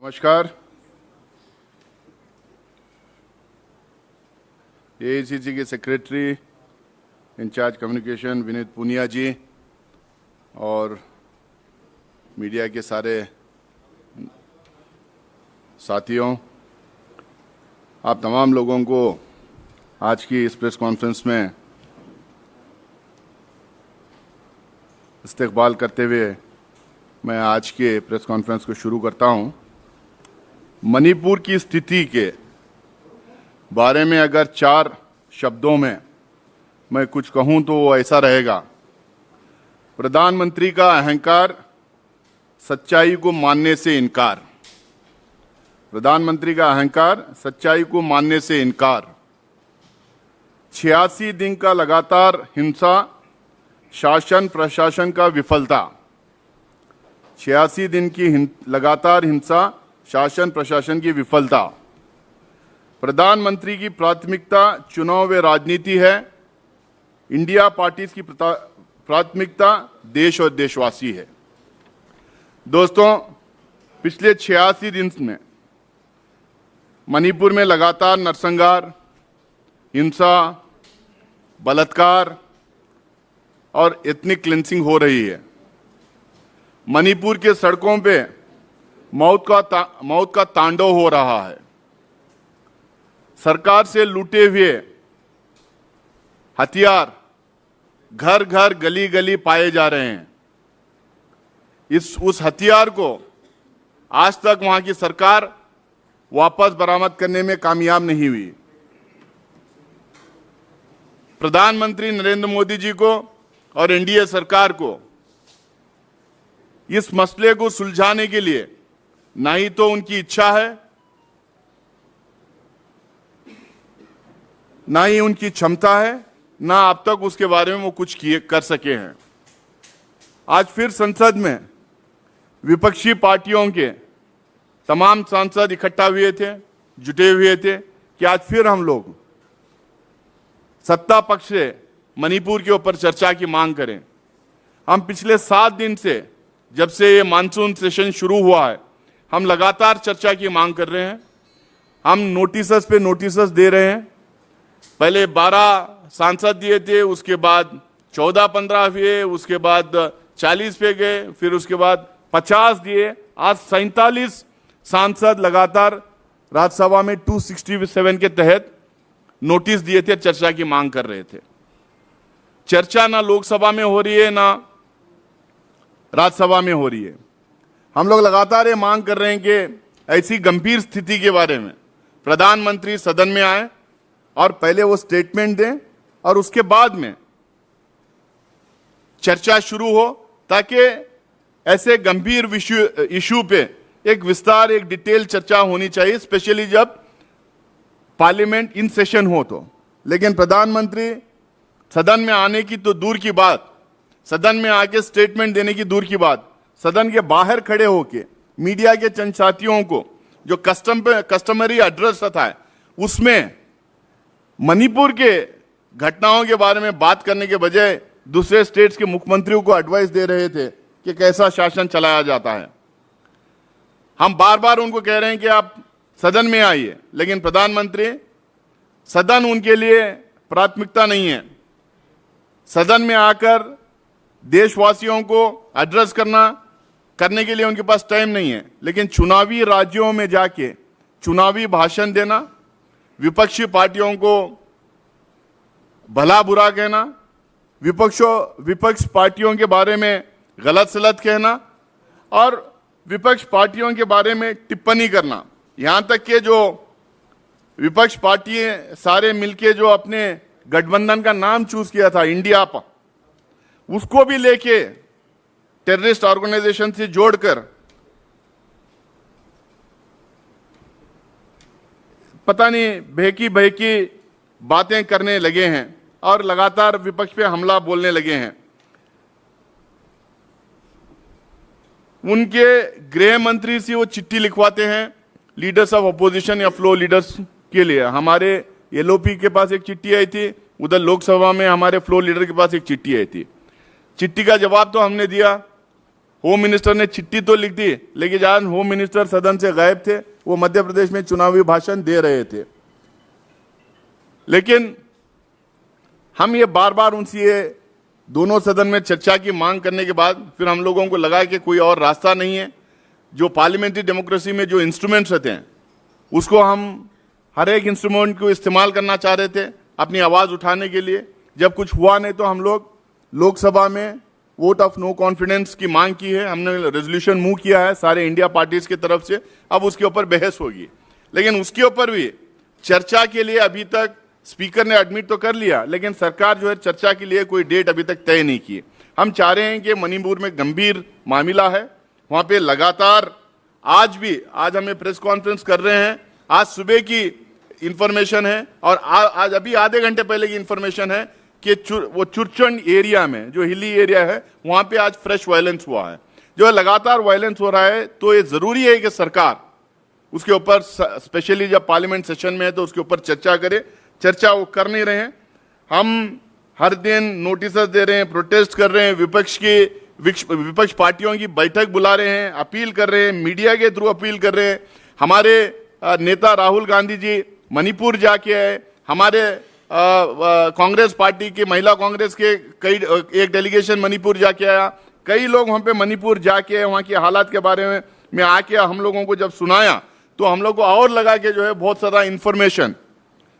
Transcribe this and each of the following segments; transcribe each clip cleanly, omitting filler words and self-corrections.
नमस्कार। एआईसीसी के secretary in-charge communication Vineet Punia ji और मीडिया के सारे साथियों, आप तमाम लोगों को आज की इस प्रेस कॉन्फ्रेंस में इस्तकबाल करते हुए मैं आज के प्रेस कॉन्फ्रेंस को शुरू करता हूं। मणिपुर की स्थिति के बारे में अगर 4 शब्दों में मैं कुछ कहूं तो वो ऐसा रहेगा। प्रधानमंत्री का अहंकार, सच्चाई को मानने से इनकार। प्रधानमंत्री का अहंकार, सच्चाई को मानने से इनकार। 86 दिन का लगातार हिंसा, शासन प्रशासन का विफलता। 86 दिन की लगातार हिंसा, शासन प्रशासन की विफलता। प्रधानमंत्री की प्राथमिकता चुनाव व राजनीति है। इंडिया पार्टीज की प्राथमिकता देश और देशवासी है। दोस्तों, पिछले 86 दिन में मणिपुर में लगातार नरसंहार, हिंसा, बलात्कार और एथनिक क्लींसिंग हो रही है। मणिपुर के सड़कों पे मौत का तांडव हो रहा है। सरकार से लूटे हुए हथियार घर घर गली गली पाए जा रहे हैं। उस हथियार को आज तक वहां की सरकार वापस बरामद करने में कामयाब नहीं हुई। प्रधानमंत्री नरेंद्र मोदी जी को और एनडीए सरकार को इस मसले को सुलझाने के लिए ना ही तो उनकी इच्छा है, ना ही उनकी क्षमता है, ना अब तक उसके बारे में वो कुछ कर सके हैं। आज फिर संसद में विपक्षी पार्टियों के तमाम सांसद इकट्ठा हुए थे, जुटे हुए थे कि आज फिर हम लोग सत्ता पक्ष से मणिपुर के ऊपर चर्चा की मांग करें। हम पिछले 7 दिन से, जब से ये मानसून सेशन शुरू हुआ है, हम लगातार चर्चा की मांग कर रहे हैं। हम नोटिस पे नोटिस दे रहे हैं। पहले 12 सांसद दिए थे, उसके बाद 14-15 हुए, उसके बाद 40 पे गए, फिर उसके बाद 50 दिए। आज 47 सांसद लगातार राज्यसभा में 267 के तहत नोटिस दिए थे, चर्चा की मांग कर रहे थे। चर्चा ना लोकसभा में हो रही है, ना राज्यसभा में हो रही है। हम लोग लगातार ये मांग कर रहे हैं कि ऐसी गंभीर स्थिति के बारे में प्रधानमंत्री सदन में आए और पहले वो स्टेटमेंट दें और उसके बाद में चर्चा शुरू हो, ताकि ऐसे गंभीर इशू पे एक विस्तार, एक डिटेल चर्चा होनी चाहिए, स्पेशली जब पार्लियामेंट इन सेशन हो तो। लेकिन प्रधानमंत्री सदन में आने की तो दूर की बात, सदन में आके स्टेटमेंट देने की दूर की बात, सदन के बाहर खड़े होके मीडिया के चंद साथियों को जो कस्टमरी एड्रेस था उसमें मणिपुर के घटनाओं के बारे में बात करने के बजाय दूसरे स्टेट्स के मुख्यमंत्रियों को एडवाइस दे रहे थे कि कैसा शासन चलाया जाता है। हम बार बार उनको कह रहे हैं कि आप सदन में आइए, लेकिन प्रधानमंत्री, सदन उनके लिए प्राथमिकता नहीं है। सदन में आकर देशवासियों को एड्रेस करने के लिए उनके पास टाइम नहीं है। लेकिन चुनावी राज्यों में जाके चुनावी भाषण देना, विपक्षी पार्टियों को भला बुरा कहना, विपक्ष पार्टियों के बारे में गलत सलत कहना और विपक्ष पार्टियों के बारे में टिप्पणी करना, यहां तक कि जो विपक्ष पार्टी सारे मिलके जो अपने गठबंधन का नाम चूज किया था इंडिया पर, उसको भी लेके टेररिस्ट ऑर्गेनाइजेशन से जोड़कर पता नहीं बहकी बातें करने लगे हैं और लगातार विपक्ष पे हमला बोलने लगे हैं। उनके गृह मंत्री से वो चिट्ठी लिखवाते हैं लीडर्स ऑफ अपोजिशन या फ्लो लीडर्स के लिए। हमारे एलओपी के पास एक चिट्ठी आई थी, उधर लोकसभा में हमारे फ्लो लीडर के पास एक चिट्ठी आई थी। चिट्ठी का जवाब तो हमने दिया, होम मिनिस्टर ने चिट्ठी तो लिख दी, लेकिन आज होम मिनिस्टर सदन से गायब थे, वो मध्य प्रदेश में चुनावी भाषण दे रहे थे। लेकिन हम ये बार बार उनसे ये दोनों सदन में चर्चा की मांग करने के बाद फिर हम लोगों को लगा कि कोई और रास्ता नहीं है। जो पार्लियामेंट्री डेमोक्रेसी में जो इंस्ट्रूमेंट्स रहते हैं उसको हम हर एक इंस्ट्रूमेंट को इस्तेमाल करना चाह रहे थे अपनी आवाज उठाने के लिए। जब कुछ हुआ नहीं तो हम लोग लोकसभा में वोट ऑफ नो कॉन्फिडेंस की मांग की है, हमने रेजोल्यूशन मूव किया है सारे इंडिया पार्टीज की तरफ से। अब उसके ऊपर बहस होगी, लेकिन उसके ऊपर भी चर्चा के लिए अभी तक स्पीकर ने एडमिट तो कर लिया, लेकिन सरकार जो है चर्चा के लिए कोई डेट अभी तक तय नहीं की। हम चाह रहे हैं कि मणिपुर में गंभीर मामला है, वहां पे लगातार आज हमें प्रेस कॉन्फ्रेंस कर रहे हैं, आज सुबह की इंफॉर्मेशन है और आज अभी आधे घंटे पहले की इंफॉर्मेशन है कि वो चुरचंड एरिया में जो हिली एरिया है वहां पे आज फ्रेश वायलेंस हुआ है। जो लगातार वायलेंस हो रहा है तो ये जरूरी है कि सरकार उसके ऊपर, स्पेशली जब पार्लियामेंट सेशन में है तो उसके ऊपर चर्चा करे। चर्चा वो कर नहीं रहे हैं। हम हर दिन नोटिस दे रहे हैं, प्रोटेस्ट कर रहे हैं, विपक्ष पार्टियों की बैठक बुला रहे हैं, अपील कर रहे हैं, मीडिया के थ्रू अपील कर रहे हैं। हमारे नेता राहुल गांधी जी मणिपुर जाके आए, हमारे कांग्रेस पार्टी के महिला कांग्रेस के एक डेलीगेशन मणिपुर जाके आया, कई लोग वहां पे मणिपुर जाके वहां की हालात के बारे में आके हम लोगों को जब सुनाया तो हम लोग को और लगा कि जो है बहुत सारा इंफॉर्मेशन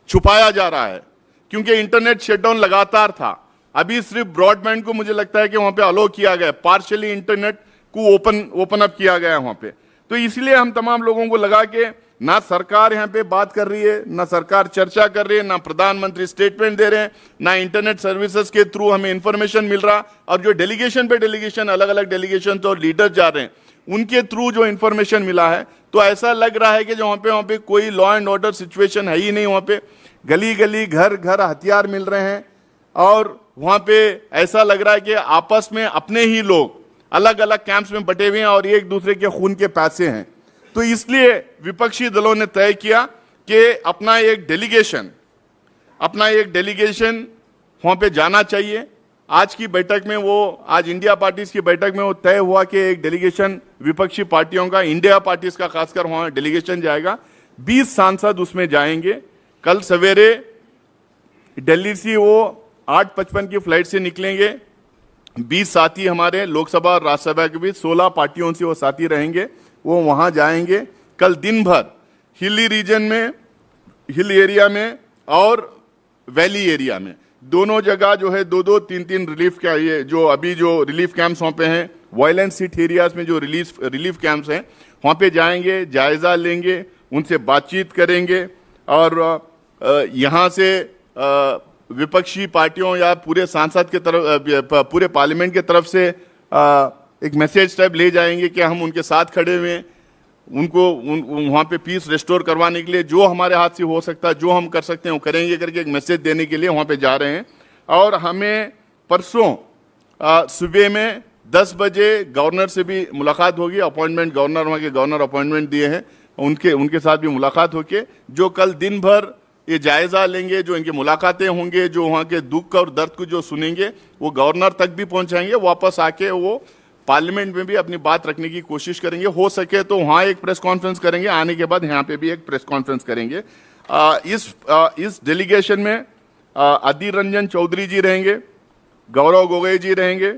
छुपाया जा रहा है, क्योंकि इंटरनेट शटडाउन लगातार था। अभी सिर्फ ब्रॉडबैंड को मुझे लगता है कि वहां पे अलो किया गया, पार्शियली इंटरनेट को ओपन अप किया गया वहां पे। तो इसलिए हम तमाम लोगों को लगा कि ना सरकार यहाँ पे बात कर रही है, ना सरकार चर्चा कर रही है, ना प्रधानमंत्री स्टेटमेंट दे रहे हैं, ना इंटरनेट सर्विसेज के थ्रू हमें इंफॉर्मेशन मिल रहा, और जो डेलीगेशन पे डेलीगेशन, अलग अलग डेलीगेशन और लीडर जा रहे हैं उनके थ्रू जो इंफॉर्मेशन मिला है, तो ऐसा लग रहा है कि जो वहां पे कोई लॉ एंड ऑर्डर सिचुएशन है ही नहीं। वहां पे गली गली घर घर हथियार मिल रहे हैं और वहां पे ऐसा लग रहा है कि आपस में अपने ही लोग अलग अलग कैंप्स में बटे हुए हैं और एक दूसरे के खून के प्यासे हैं। तो इसलिए विपक्षी दलों ने तय किया कि अपना एक डेलीगेशन वहां पे जाना चाहिए। आज की बैठक में आज इंडिया पार्टीज की बैठक में वो तय हुआ कि एक डेलीगेशन विपक्षी पार्टियों का, इंडिया पार्टीज का खासकर वहां डेलीगेशन जाएगा। 20 सांसद उसमें जाएंगे। कल सवेरे दिल्ली से वो 8:55 की फ्लाइट से निकलेंगे। 20 साथी हमारे लोकसभा और राज्यसभा के बीच 16 पार्टियों से वो साथी रहेंगे, वो वहां जाएंगे। कल दिन भर हिली रीजन में, हिल एरिया में और वैली एरिया में, दोनों जगह जो है 2-2, 3-3 रिलीफ का ये जो अभी जो रिलीफ कैंप्स वहां पे हैं, वायलेंस हिट एरियाज में जो रिलीफ कैंप्स हैं वहां पे जाएंगे, जायजा लेंगे, उनसे बातचीत करेंगे और यहाँ से विपक्षी पार्टियों या पूरे सांसद के तरफ, पूरे पार्लियामेंट के तरफ से एक मैसेज टाइप ले जाएंगे कि हम उनके साथ खड़े हुए हैं, उनको वहाँ पे पीस रिस्टोर करवाने के लिए जो हमारे हाथ से हो सकता है, जो हम कर सकते हैं वो करेंगे करके एक मैसेज देने के लिए वहाँ पे जा रहे हैं। और हमें परसों सुबह में 10 बजे गवर्नर से भी मुलाकात होगी। अपॉइंटमेंट गवर्नर, वहाँ के गवर्नर अपॉइंटमेंट दिए हैं, उनके साथ भी मुलाकात होके जो कल दिन भर ये जायजा लेंगे, जो इनकी मुलाकातें होंगे, जो वहाँ के दुख और दर्द को जो सुनेंगे वो गवर्नर तक भी पहुँचाएंगे। वापस आके वो पार्लियामेंट में भी अपनी बात रखने की कोशिश करेंगे। हो सके तो वहाँ एक प्रेस कॉन्फ्रेंस करेंगे, आने के बाद यहाँ पे भी एक प्रेस कॉन्फ्रेंस करेंगे। इस डेलीगेशन में अधीर रंजन चौधरी जी रहेंगे, गौरव गोगोई जी रहेंगे,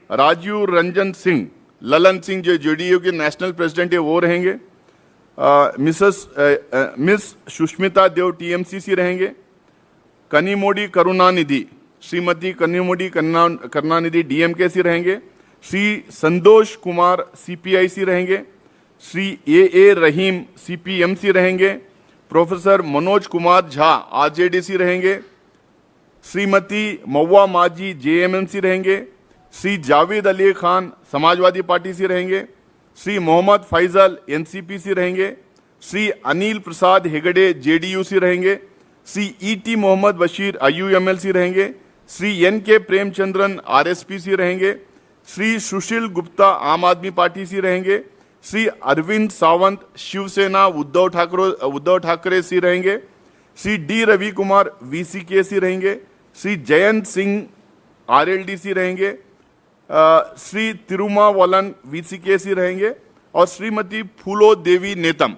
राजीव रंजन सिंह, ललन सिंह जो जेडीयू के नेशनल प्रेसिडेंट है वो रहेंगे, मिस सुष्मिता देव टीएमसीसी रहेंगे, कनिमोडी करुणानिधि, श्रीमती कनिमोडी करुणानिधि डीएमके रहेंगे, श्री संतोष कुमार सीपीआईसी रहेंगे, श्री ए रहीम सीपीएमसी रहेंगे, प्रोफेसर मनोज कुमार झा आरजेडीसी रहेंगे, श्रीमती महुआ माझी जेएमएमसी रहेंगे, श्री जावेद अली खान समाजवादी पार्टी से रहेंगे, श्री मोहम्मद फैजल एनसीपी रहेंगे, श्री अनिल प्रसाद हेगड़े जेडीयू से रहेंगे, श्री ईटी मोहम्मद बशीर आईयूएमएल से रहेंगे, श्री एनके प्रेमचंद्रन आरएसपी से रहेंगे, श्री सुशील गुप्ता आम आदमी पार्टी से रहेंगे, श्री अरविंद सावंत शिवसेना उद्धव ठाकरे से रहेंगे, श्री डी रवि कुमार वीसीके से रहेंगे, श्री जयंत सिंह आरएलडी से रहेंगे, श्री तिरुमावलन वीसीकेसी रहेंगे और श्रीमती फूलो देवी नेतम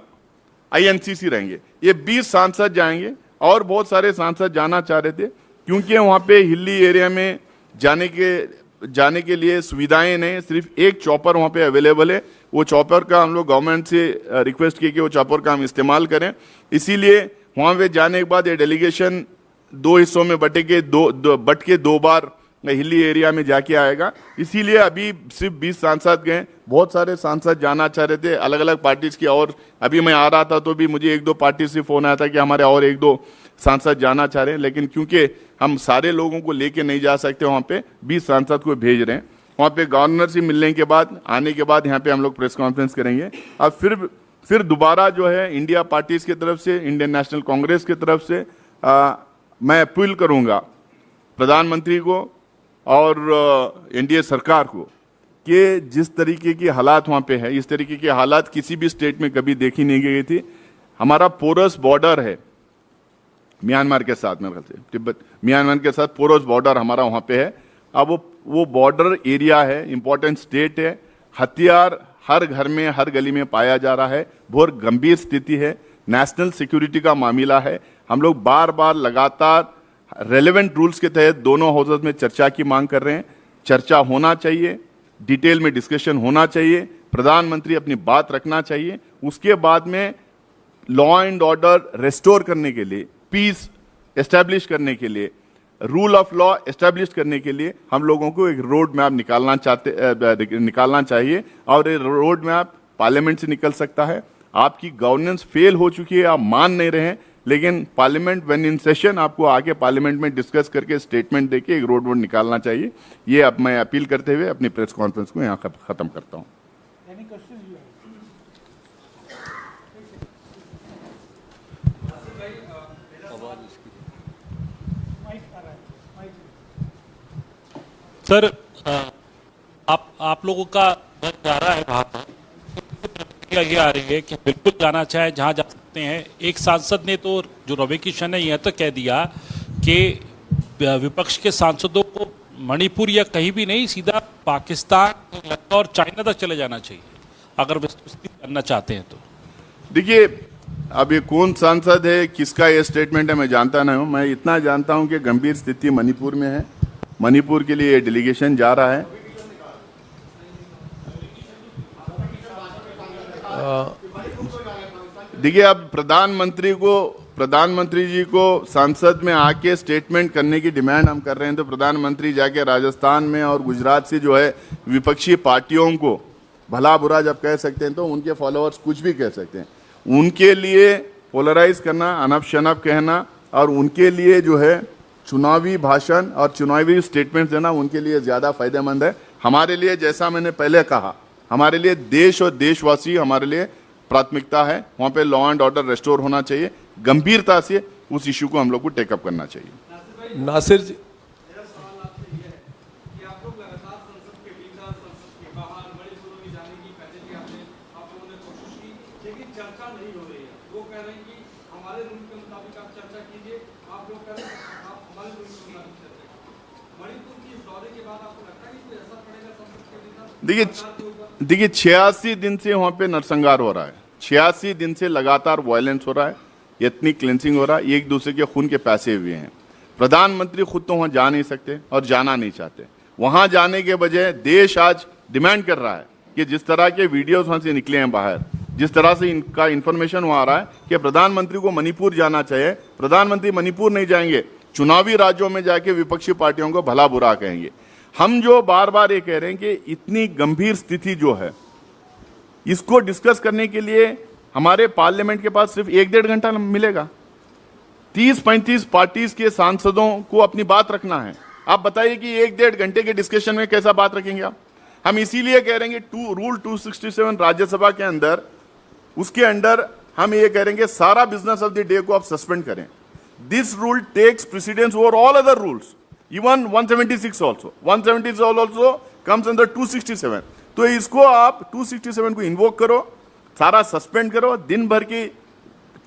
आईएनसीसी रहेंगे। ये 20 सांसद जाएंगे और बहुत सारे सांसद जाना चाह रहे थे, क्योंकि वहां पे हिली एरिया में जाने के लिए सुविधाएं नहीं, सिर्फ एक चॉपर वहां पे अवेलेबल है। वो चॉपर का हम लोग गवर्नमेंट से रिक्वेस्ट किए कि वो चॉपर का हम इस्तेमाल करें। इसीलिए वहां पे जाने के बाद ये डेलीगेशन 2 हिस्सों में बट के 2 बार हिली एरिया में जाके आएगा। इसीलिए अभी सिर्फ 20 सांसद गए, बहुत सारे सांसद जाना चाह रहे थे अलग अलग पार्टीज की। और अभी मैं आ रहा था तो भी मुझे 1-2 पार्टी से फोन आया था कि हमारे और 1-2 सांसद जाना चाह रहे हैं, लेकिन क्योंकि हम सारे लोगों को लेके नहीं जा सकते, वहां पे 20 सांसद को भेज रहे हैं। वहां पे गवर्नर से मिलने के बाद आने के बाद यहाँ पे हम लोग प्रेस कॉन्फ्रेंस करेंगे। अब फिर दोबारा जो है इंडिया पार्टीज की तरफ से, इंडियन नेशनल कांग्रेस की तरफ से मैं अपील करूंगा प्रधानमंत्री को और एनडीए सरकार को कि जिस तरीके की हालात वहां पे है, इस तरीके के हालात किसी भी स्टेट में कभी देखी नहीं गई थी। हमारा पोरस बॉर्डर है म्यांमार के साथ, मेरे ख्याल से तिब्बत म्यांमार के साथ पोरस बॉर्डर हमारा वहां पे है। अब वो बॉर्डर एरिया है, इंपॉर्टेंट स्टेट है, हथियार हर घर में हर गली में पाया जा रहा है, बहुत गंभीर स्थिति है, नेशनल सिक्योरिटी का मामला है। हम लोग बार बार लगातार रेलेवेंट रूल्स के तहत दोनों हाउसेस में चर्चा की मांग कर रहे हैं। चर्चा होना चाहिए, डिटेल में डिस्कशन होना चाहिए, प्रधानमंत्री अपनी बात रखना चाहिए। उसके बाद में लॉ एंड ऑर्डर रेस्टोर करने के लिए, पीस एस्टैब्लिश करने के लिए, रूल ऑफ लॉ एस्टैब्लिश करने के लिए हम लोगों को एक रोड मैप निकालना चाहिए। और ये रोड मैप पार्लियामेंट से निकल सकता है। आपकी गवर्नेंस फेल हो चुकी है, आप मान नहीं रहे हैं, लेकिन पार्लियामेंट व्हेन इन सेशन आपको आके पार्लियामेंट में डिस्कस करके स्टेटमेंट देके एक रोड निकालना चाहिए। ये अब मैं अपील करते हुए अपनी प्रेस कॉन्फ्रेंस को यहाँ खत्म करता हूँ। सर, आप लोगों का घर जा रहा है वहां पर, प्रतिक्रिया ये आ रही है कि बिल्कुल जाना चाहे जहां जा सकते हैं। एक सांसद ने तो, जो रवि किशन ने यह तक कह दिया कि विपक्ष के सांसदों को मणिपुर या कहीं भी नहीं, सीधा पाकिस्तान, श्रीलंका और चाइना तक चले जाना चाहिए अगर वे करना चाहते हैं तो। देखिए, अब ये कौन सांसद है, किसका ये स्टेटमेंट है, मैं जानता नहीं हूं। मैं इतना जानता हूं कि गंभीर स्थिति मणिपुर में है, मणिपुर के लिए डेलीगेशन जा रहा है। देखिए, अब प्रधानमंत्री जी को संसद में आके स्टेटमेंट करने की डिमांड हम कर रहे हैं, तो प्रधानमंत्री जाके राजस्थान में और गुजरात से जो है विपक्षी पार्टियों को भला बुरा जब कह सकते हैं तो उनके फॉलोअर्स कुछ भी कह सकते हैं। उनके लिए पोलराइज करना, अनप शनप कहना और उनके लिए जो है चुनावी भाषण और चुनावी स्टेटमेंट देना उनके लिए ज्यादा फायदेमंद है। हमारे लिए, जैसा मैंने पहले कहा, हमारे लिए देश और देशवासी हमारे लिए प्राथमिकता है। वहां पे लॉ एंड ऑर्डर रेस्टोर होना चाहिए, गंभीरता से उस इश्यू को हम लोग को टेकअप करना चाहिए। नासिर जी, देखिए 86 दिन से वहां पे नरसंहार हो रहा है, 86 दिन से लगातार वायलेंस हो रहा है, एथनिक क्लिंसिंग हो रहा है, एक दूसरे के खून के प्यासे हुए हैं। प्रधानमंत्री खुद तो वहां जा नहीं सकते और जाना नहीं चाहते। वहां जाने के बजाय देश आज डिमांड कर रहा है कि जिस तरह के वीडियोस वहां से निकले हैं बाहर, जिस तरह से इनका इंफॉर्मेशन वहां आ रहा है कि प्रधानमंत्री को मणिपुर जाना चाहिए, प्रधानमंत्री मणिपुर नहीं जाएंगे, चुनावी राज्यों में जाके विपक्षी पार्टियों को भला बुरा कहेंगे। हम जो बार बार ये कह रहे हैं कि इतनी गंभीर स्थिति जो है, इसको डिस्कस करने के लिए हमारे पार्लियामेंट के पास सिर्फ 1-1.5 घंटा मिलेगा। 30-35 पार्टीज के सांसदों को अपनी बात रखना है। आप बताइए कि 1-1.5 घंटे के डिस्कशन में कैसा बात रखेंगे आप? हम इसीलिए कह रहे हैं कि रूल 267 राज्यसभा के अंदर, उसके अंदर हम ये कह रहे हैं कि सारा बिजनेस ऑफ द डे को आप सस्पेंड करें। This rule takes precedence over all other rules, even 176 also, 176 also comes under 267। तो इसको आप 267 को इन्वोक करो, सारा सस्पेंड करो, दिन भर की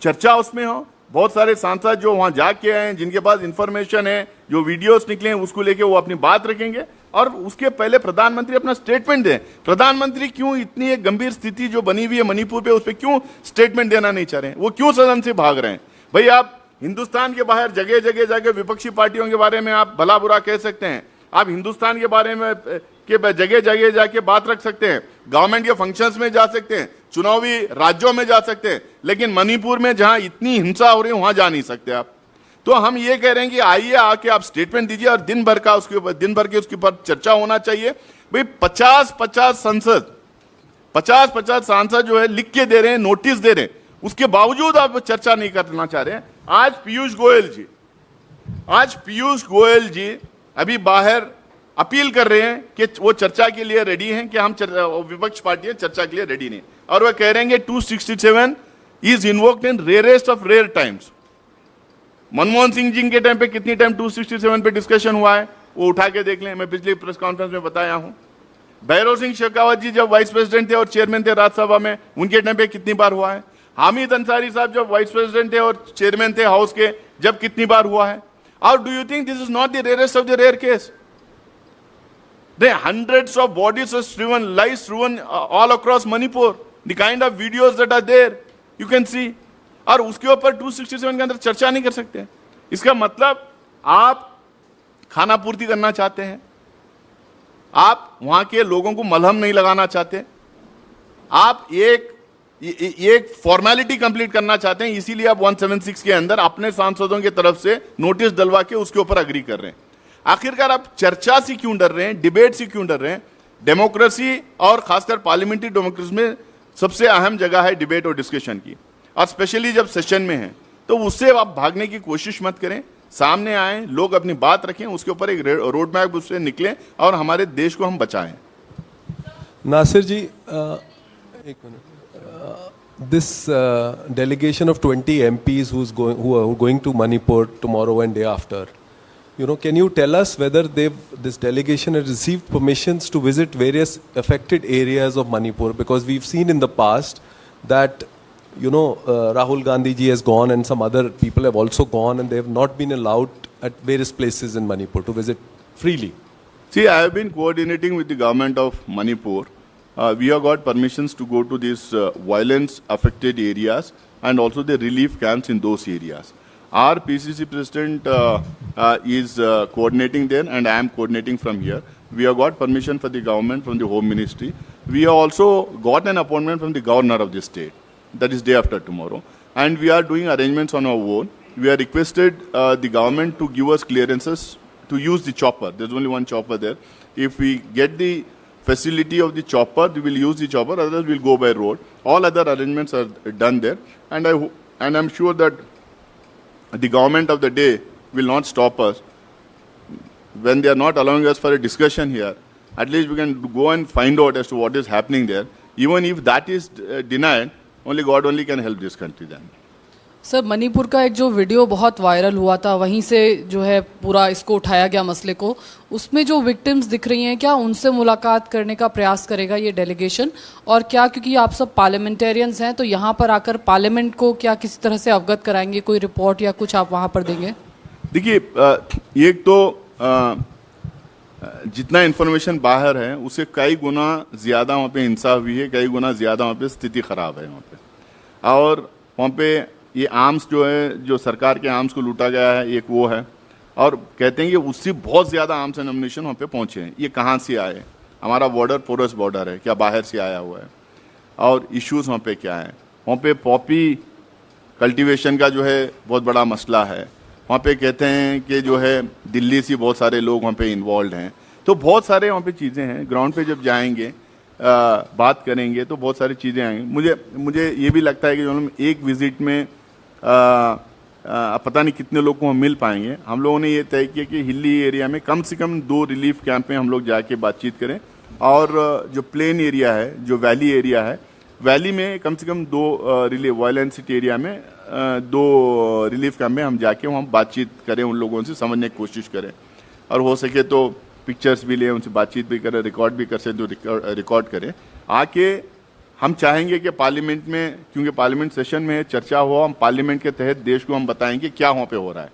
चर्चा उसमें हो। बहुत सारे सांसद जो वहां जाके आए हैं, जिनके पास इंफॉर्मेशन है, जो वीडियोस निकले हैं, उसको लेके वो अपनी बात रखेंगे। और उसके पहले प्रधानमंत्री अपना स्टेटमेंट दें। प्रधानमंत्री क्यों इतनी एक गंभीर स्थिति जो बनी हुई है मणिपुर पे, उस पर क्यों स्टेटमेंट देना नहीं चाह रहे हैं? वो क्यों सदन से भाग रहे हैं? भाई आप हिंदुस्तान के बाहर जगह जगह जाके विपक्षी पार्टियों के बारे में आप भला बुरा कह सकते हैं, आप हिंदुस्तान के बारे में के जगह जगह जाके बात रख सकते हैं, गवर्नमेंट के फंक्शंस में जा सकते हैं, चुनावी राज्यों में जा सकते हैं, लेकिन मणिपुर में जहां इतनी हिंसा हो रही है वहां जा नहीं सकते आप। तो हम ये कह रहे हैं कि आइए आके आप स्टेटमेंट दीजिए और दिन भर के उसके ऊपर चर्चा होना चाहिए। भाई 50-50 सांसद जो है लिख के दे रहे हैं, नोटिस दे रहे हैं, उसके बावजूद आप चर्चा नहीं करना चाह रहे हैं। आज पीयूष गोयल जी अभी बाहर अपील कर रहे हैं कि वो चर्चा के लिए रेडी हैं, कि हम विपक्ष पार्टियां चर्चा के लिए रेडी नहीं, और वो कह रहे हैं कि 267 is invoked in rarest of rare times. Manmohan Singh ji के टाइम पे कितनी टाइम 267 पे डिस्कशन हुआ है वो उठा के देख लें, मैं पिछली प्रेस कॉन्फ्रेंस में बताया हूं। भैरव सिंह शेखावत जी जब वाइस प्रेसिडेंट थे और चेयरमैन थे राज्यसभा में, उनके टाइम पे कितनी बार हुआ है। हामिद अंसारी साहब जब वाइस प्रेसिडेंट थे और चेयरमैन थे हाउस के, जब कितनी बार हुआ है। और do you think this is not the rarest of the rare case? The hundreds of bodies are strewn, lives strewn all across Manipur. The kind of videos that are there, you can see. और उसके ऊपर 267 के अंदर चर्चा नहीं कर सकते। इसका मतलब आप खाना पूर्ति करना चाहते हैं, आप वहां के लोगों को मलहम नहीं लगाना चाहते, आप एक फॉर्मेलिटी कंप्लीट करना चाहते हैं, इसीलिए आप 176 के अंदर अपने सांसदों की तरफ से नोटिस डलवा के उसके ऊपर अग्री कर रहे हैं। आखिरकार आप चर्चा से क्यों डर रहे हैं, डिबेट से क्यों डर रहे हैं? डेमोक्रेसी और खासकर पार्लियामेंट्री डेमोक्रेसी में सबसे अहम जगह है डिबेट और डिस्कशन की, और स्पेशली जब सेशन में है, तो उससे आप भागने की कोशिश मत करें। सामने आए, लोग अपनी बात रखें, उसके ऊपर एक रोड मैप उससे निकलें और हमारे देश को हम बचाएं। नासिर जी, एक minute, this delegation of 20 MPs who are going to Manipur tomorrow and day after, can you tell us whether this delegation has received permissions to visit various affected areas of Manipur? Because we've seen in the past that Rahul Gandhi ji has gone and some other people have also gone, and they have not been allowed at various places in Manipur to visit freely. See, I have been coordinating with the government of Manipur. We have got permissions to go to these violence affected areas and also the relief camps in those areas. Our PCC president is coordinating there, and I am coordinating from here. We have got permission for the government from the Home Ministry. We have also got an appointment from the governor of the state. That is day after tomorrow. And we are doing arrangements on our own. We have requested the government to give us clearances to use the chopper. There's only one chopper there. If we get the facility of the chopper, we will use the chopper, otherwise we'll go by road. All other arrangements are done there. And I'm sure that the government of the day will not stop us. When they are not allowing us for a discussion here, at least we can go and find out as to what is happening there. Even if that is denied, only God only can help this country then. Sir, Manipur का एक जो video बहुत viral हुआ था, वहीं से जो है पूरा इसको उठाया गया मसले को, उसमें जो विक्टिम्स दिख रही हैं, क्या उनसे मुलाकात करने का प्रयास करेगा ये डेलीगेशन? और क्या, क्योंकि आप सब पार्लियामेंटेरियंस हैं, तो यहाँ पर आकर पार्लियामेंट को क्या किसी तरह से अवगत कराएंगे? कोई रिपोर्ट या कुछ आप वहाँ पर देंगे? देखिए, एक तो जितना इन्फॉर्मेशन बाहर है उससे कई गुना ज़्यादा वहाँ पे हिंसा हुई है, कई गुना ज़्यादा वहाँ पे स्थिति खराब है वहाँ पे। और वहाँ पे ये आर्म्स जो है, जो सरकार के आर्म्स को लूटा गया है, एक वो है। और कहते हैं कि उससे बहुत ज़्यादा आर्म्स एंड एम्युनिशन वहाँ पे पहुँचे हैं। ये कहाँ से आए? हमारा बॉर्डर पोरस बॉर्डर है, क्या बाहर से आया हुआ है? और इश्यूज़ वहाँ पे क्या है? वहाँ पे पॉपी कल्टीवेशन का जो है बहुत बड़ा मसला है। वहाँ पे कहते हैं कि जो है दिल्ली से बहुत सारे लोग वहाँ पे इन्वॉल्व हैं। तो बहुत सारे वहाँ पे चीज़ें हैं। ग्राउंड पे जब जाएंगे, बात करेंगे, तो बहुत सारी चीज़ें आएंगी। मुझे ये भी लगता है कि जो हम एक विजिट में पता नहीं कितने लोग को हम मिल पाएंगे। हम लोगों ने ये तय किया कि हिली एरिया में कम से कम 2 रिलीफ कैंप में हम लोग जाके बातचीत करें, और जो प्लेन एरिया है, जो वैली एरिया है, वैली में कम से कम 2 रिलीफ वायलेंस सिटी एरिया में 2 रिलीफ कैंप में हम जाके वहाँ बातचीत करें, उन लोगों से समझने की कोशिश करें, और हो सके तो पिक्चर्स भी लें, उनसे बातचीत भी करें, रिकॉर्ड भी कर सकते तो रिकॉर्ड करें। आके हम चाहेंगे कि पार्लियामेंट में, क्योंकि पार्लियामेंट सेशन में चर्चा हो, हम पार्लियामेंट के तहत देश को हम बताएंगे क्या वहाँ पे हो रहा है।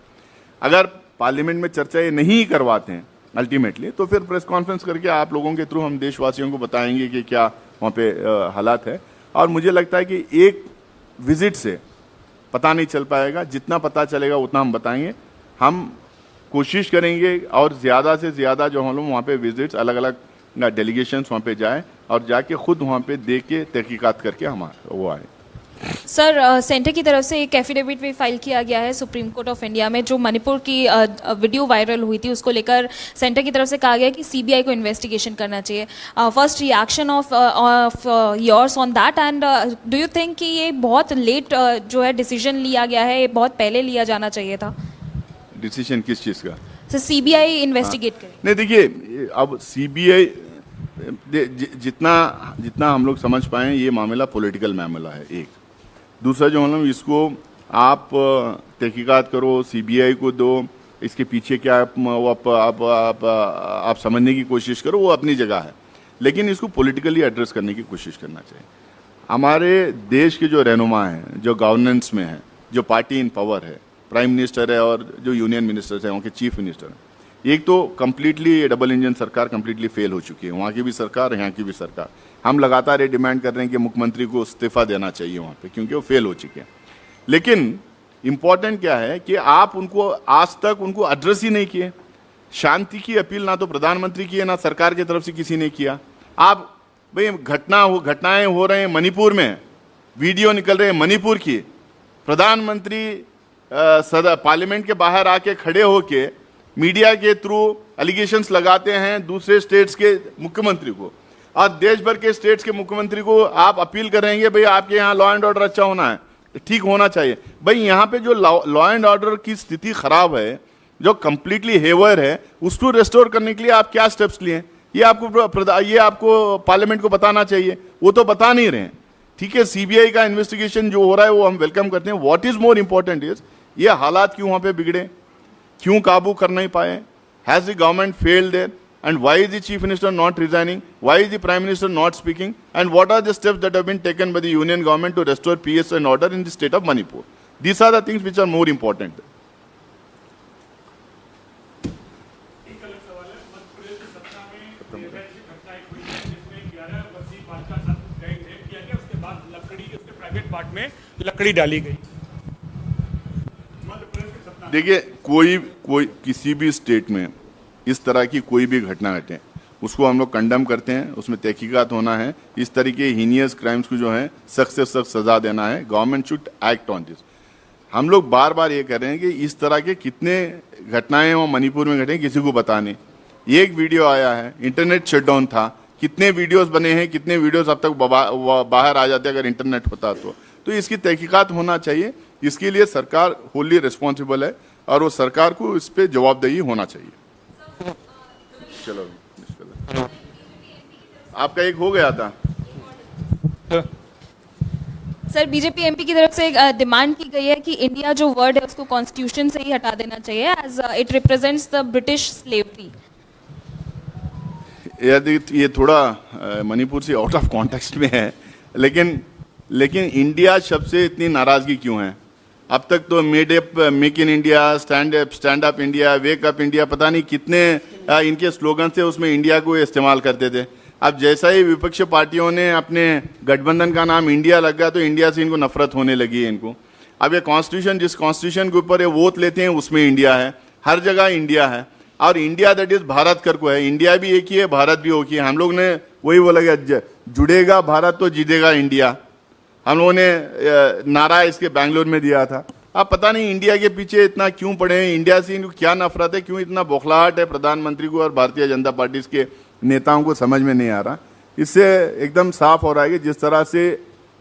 अगर पार्लियामेंट में चर्चा ये नहीं करवाते हैं अल्टीमेटली। तो फिर प्रेस कॉन्फ्रेंस करके आप लोगों के थ्रू हम देशवासियों को बताएंगे कि क्या वहाँ पे हालात है। और मुझे लगता है कि एक विजिट से पता नहीं चल पाएगा, जितना पता चलेगा उतना हम बताएंगे। हम कोशिश करेंगे और ज़्यादा से ज़्यादा जो हम लोग वहाँ पे विजिट्स, अलग अलग डेलीगेशंस वहाँ पे जाएं और जाके खुद वहाँ पे देख के तहकीकात करके हम वो आए। सर, सेंटर की तरफ से एक एफिडेविट भी फाइल किया गया है सुप्रीम कोर्ट ऑफ इंडिया में, जो मणिपुर की वीडियो वायरल हुई थी उसको लेकर सेंटर की तरफ से कहा गया कि सीबीआई को इन्वेस्टिगेशन करना चाहिए। First reaction of yours on that, and do you think कि ये बहुत लेट जो है डिसीजन लिया गया है, ये बहुत पहले लिया जाना चाहिए था? डिसीजन किस चीज़ का? सर, सीबीआई इन्वेस्टिगेट करे। नहीं, देखिए अब सीबीआई जितना हम लोग समझ पाए ये मामला पॉलिटिकल मामला है। एक दूसरा जो हम लोग इसको आप तहकीकात करो, सीबीआई को दो, इसके पीछे क्या वो आप समझने की कोशिश करो, वो अपनी जगह है। लेकिन इसको पॉलिटिकली एड्रेस करने की कोशिश करना चाहिए। हमारे देश के जो रहनुमा हैं, जो गवर्नेंस में है, जो पार्टी इन पावर है, प्राइम मिनिस्टर है और जो यूनियन मिनिस्टर्स हैं, वहाँ के चीफ मिनिस्टर हैं, एक तो कम्प्लीटली डबल इंजन सरकार कम्प्लीटली फेल हो चुकी है। वहाँ की भी सरकार, यहाँ की भी सरकार। हम लगातार ये डिमांड कर रहे हैं कि मुख्यमंत्री को इस्तीफा देना चाहिए वहाँ पे, क्योंकि वो फेल हो चुके हैं। लेकिन इम्पॉर्टेंट क्या है कि आप उनको आज तक उनको एड्रेस ही नहीं किए। शांति की अपील ना तो प्रधानमंत्री की है, ना सरकार की तरफ से किसी ने किया। आप भाई घटनाएं हो रहे हैं मणिपुर में, वीडियो निकल रहे हैं मणिपुर की, प्रधानमंत्री पार्लियामेंट के बाहर आके खड़े होके मीडिया के थ्रू एलिगेशंस लगाते हैं दूसरे स्टेट्स के मुख्यमंत्री को, और देश भर के स्टेट्स के मुख्यमंत्री को आप अपील करेंगे भाई आपके यहाँ लॉ एंड ऑर्डर अच्छा होना है, ठीक होना चाहिए। भाई यहाँ पे जो लॉ एंड ऑर्डर की स्थिति खराब है, जो कंप्लीटली हेवर है, उसको रेस्टोर करने के लिए आप क्या स्टेप्स लिए, ये आपको पार्लियामेंट को बताना चाहिए। वो तो बता नहीं रहे हैं। ठीक है, सीबीआई का इन्वेस्टिगेशन जो हो रहा है वो हम वेलकम करते हैं। What is more important is ये हालात क्यों वहां पे बिगड़े, क्यों काबू कर नहीं पाए, has the government failed there, and why is the chief minister not resigning, why is the prime minister not speaking, and what are the steps that have been taken by the union government to restore peace and order in the state of Manipur? These are the things which are more important. लकड़ी डाली गई। देखिए, कोई किसी भी state में इस तरह की कोई भी घटना घटे उसको हम लोग कंडम करते हैं, उसमें तहकीकात होना है। इस तरीके हीनियस क्राइम्स को जो है सख्त से सख्त सजा देना है। Government should act on this. हम लोग बार बार ये कर रहे हैं कि इस तरह के कितने घटनाएं वो मणिपुर में घटे किसी को बता नहीं। एक वीडियो आया है, इंटरनेट शटडाउन था, कितने वीडियोस बने हैं, कितने वीडियोस अब तक बाहर आ जाते अगर इंटरनेट होता तो इसकी तहकीकात होना चाहिए। इसके लिए सरकार होली रिस्पॉन्सिबल है और वो सरकार को इस पर जवाबदेही होना चाहिए। चलो, आपका एक हो गया था सर। बीजेपी एमपी की तरफ से एक डिमांड की गई है कि इंडिया जो वर्ड है उसको कॉन्स्टिट्यूशन से ही हटा देना चाहिए, as it represents the British slavery. ये थोड़ा मणिपुर से आउट ऑफ कॉन्टेक्स्ट में है, लेकिन इंडिया शब्द से इतनी नाराजगी क्यों है? अब तक तो make in India, stand up India, wake up India, पता नहीं कितने इनके स्लोगन से उसमें इंडिया को इस्तेमाल करते थे। अब जैसा ही विपक्ष पार्टियों ने अपने गठबंधन का नाम इंडिया लग गया तो इंडिया से इनको नफरत होने लगी है इनको। अब ये कॉन्स्टिट्यूशन, जिस कॉन्स्टिट्यूशन के ऊपर ये वोट लेते हैं उसमें इंडिया है, हर जगह इंडिया है। और इंडिया दैट इज भारत कर को है। इंडिया भी एक ही है, भारत भी एक ही है। हम लोग ने वही बोला कि जुड़ेगा भारत तो जीतेगा इंडिया। हम लोगों ने नारा इसके बैंगलोर में दिया था। अब पता नहीं इंडिया के पीछे इतना क्यों पड़े हैं, इंडिया से इनको क्या नफरत है, क्यों इतना बौखलाहट है प्रधानमंत्री को और भारतीय जनता पार्टी के नेताओं को, समझ में नहीं आ रहा। इससे एकदम साफ हो रहा है कि जिस तरह से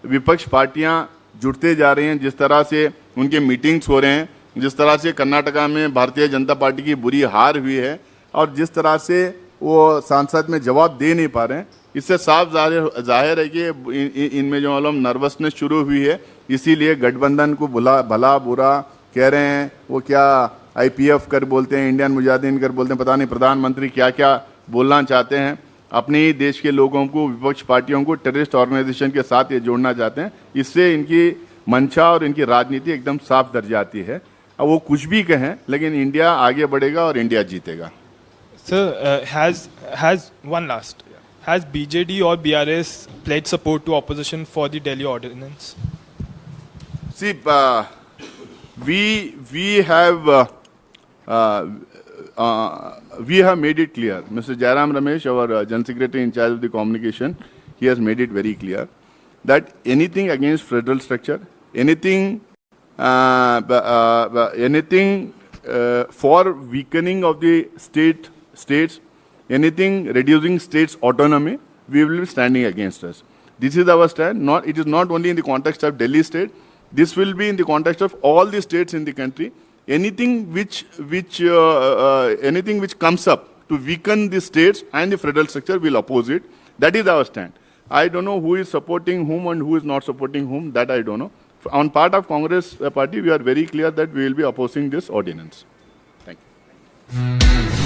विपक्ष पार्टियां जुड़ते जा रही हैं, जिस तरह से उनके मीटिंग्स हो रहे हैं, जिस तरह से कर्नाटका में भारतीय जनता पार्टी की बुरी हार हुई है और जिस तरह से वो सांसद में जवाब दे नहीं पा रहे हैं, इससे साफ जाहिर है कि इनमें जो मालूम नर्वसनेस शुरू हुई है। इसीलिए गठबंधन को भला बुरा कह रहे हैं। वो क्या IPF कर बोलते हैं, इंडियन मुजाहिदीन कर बोलते हैं, पता नहीं प्रधानमंत्री क्या क्या बोलना चाहते हैं। अपने ही देश के लोगों को, विपक्ष पार्टियों को टेररिस्ट ऑर्गेनाइजेशन के साथ ये जोड़ना चाहते हैं। इससे इनकी मंशा और इनकी राजनीति एकदम साफ दर जाती है। अब वो कुछ भी कहें, लेकिन इंडिया आगे बढ़ेगा और इंडिया जीतेगा। Sir, has one last. Has BJD or BRS pledged support to opposition for the Delhi ordinance? See, we have made it clear. Mr. Jairam Ramesh, our General Secretary in charge of the communication, he has made it very clear that anything against federal structure, anything for weakening of the states, anything reducing states' autonomy, we will be standing against us. This is our stand. It is not only in the context of Delhi state. This will be in the context of all the states in the country. Anything which comes up to weaken the states and the federal structure, will oppose it. That is our stand. I don't know who is supporting whom and who is not supporting whom. That I don't know. On part of Congress party, we are very clear that we will be opposing this ordinance. Thank you.